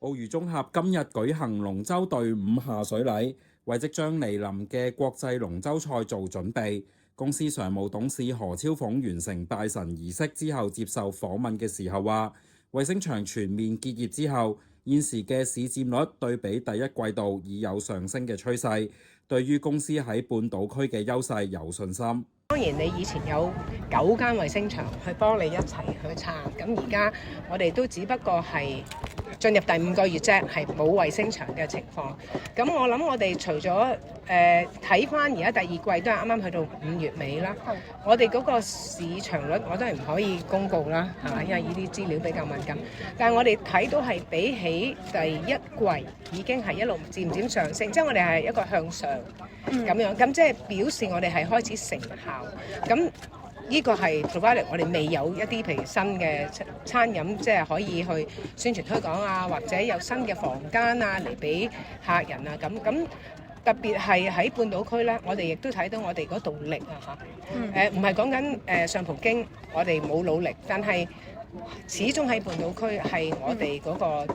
澳娛綜合今日舉行龍舟隊伍下水禮，為即將嚟臨嘅國際龍舟賽做準備。公司常務董事何超鳳完成拜神儀式之後接受訪問嘅時候話，衛星場全面結業之後，現時嘅市佔率對比第一季度已有上升嘅趨勢，對於公司喺半島區嘅優勢有信心。當然，你以前有9間衛星場去幫你一齊去撐，咁而家我哋都只不過係進入第5個月啫，係冇衛星場嘅情況。咁我諗我哋除咗睇翻而家第二季都係啱啱去到5月尾啦，我哋嗰個市場率我都係唔可以公告啦，係咪？因為呢啲資料比較敏感。但係我哋睇到係比起第一季已經係一路漸漸上升，即係我哋係一個向上咁樣，咁即係表示我哋係開始成效。咁呢個係 provided 我哋未有一啲譬如新嘅餐飲，即係可以去宣傳推廣啊，或者有新嘅房間啊嚟俾客人啊咁。特別係喺半島區咧，我哋亦都睇到我哋嗰度力啊嚇，唔係講緊上葡京，我哋冇努力，但係始終喺半島區係我哋嗰個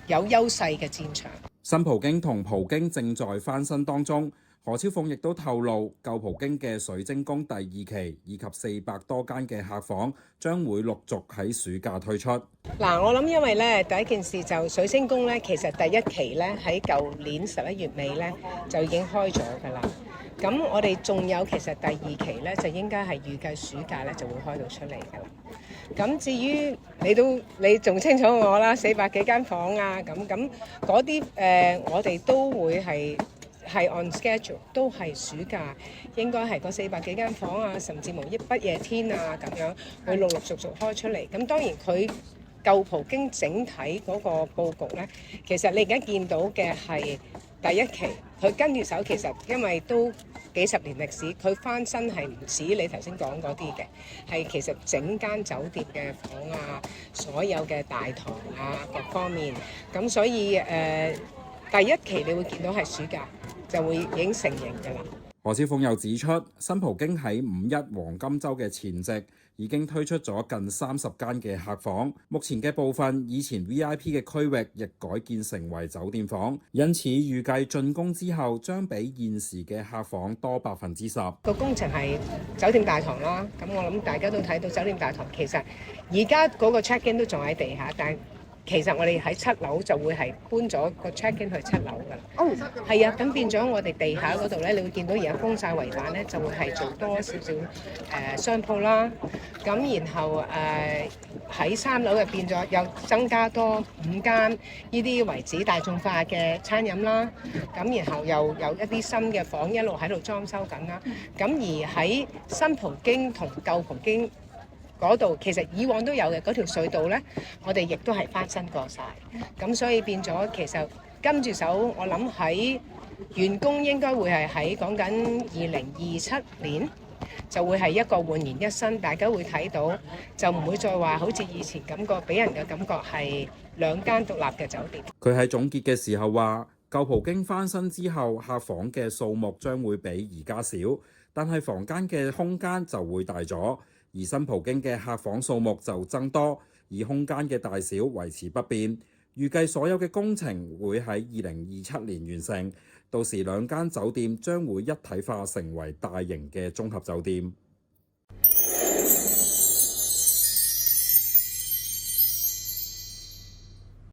有優勢嘅戰場。新葡京同葡京正在翻新當中。何超鳳亦都透露，舊葡京嘅水晶宮第2期以及400多間嘅客房將會陸續喺暑假推出。嗱，我諗因為咧第一件事就水晶宮咧，其實第1期咧喺舊年11月尾咧就已經開咗㗎啦。咁我哋仲有其實第2期咧就應該係預計暑假咧就會開到出嚟㗎啦。咁至於你仲清楚我啦，400幾間房啊，咁嗰啲我哋都會係 on schedule， 都係暑假應該係嗰400幾間房啊，甚至無一不夜天啊咁樣會陸陸續續開出嚟。咁當然佢舊葡京整體嗰個佈局咧，其實你而家見到嘅係第1期，佢跟住手其實因為都幾十年歷史，佢翻新係唔止你頭先講嗰啲嘅，係其實整間酒店嘅房啊，所有嘅大堂啊各方面，咁所以第1期你會見到係暑假就會已經成型㗎啦。何超鳳又指出，新葡京喺5·1黃金週嘅前夕已經推出咗近30間嘅客房，目前嘅部分以前 VIP 嘅區域亦改建成為酒店房，因此預計竣工之後將比現時嘅客房多10%。個工程係酒店大堂啦，咁我諗大家都睇到酒店大堂其實而家嗰個 check in 都仲喺地下，但其實我哋喺7樓就會係搬咗個 check in 去7樓㗎啦。哦，係啊，咁變咗我哋地下嗰度咧，你會見到而家封晒圍板咧，就會係做多少少商鋪啦。咁然後喺3樓就變咗又增加多5間呢啲為止大眾化嘅餐飲啦。咁然後又有一啲新嘅房一路喺度裝修緊啦。咁而喺新葡京同舊葡京嗰度其實以往都有嘅，嗰條隧道呢，我哋亦都係翻新過晒，咁所以變咗其實跟住手，我諗喺完工應該會係喺講緊2027年，就會係一個煥然一新，大家會睇到，就唔會再話好似以前感覺俾人嘅感覺係2間獨立嘅酒店。佢喺總結嘅時候話，舊葡京翻新之後，客房嘅數目將會比而家少，但係房間嘅空間就會大咗。而新葡京嘅客房數目就增多，而空間嘅大小維持不變。預計所有嘅工程會喺2027年完成，到時2間酒店將會一體化成為大型嘅綜合酒店。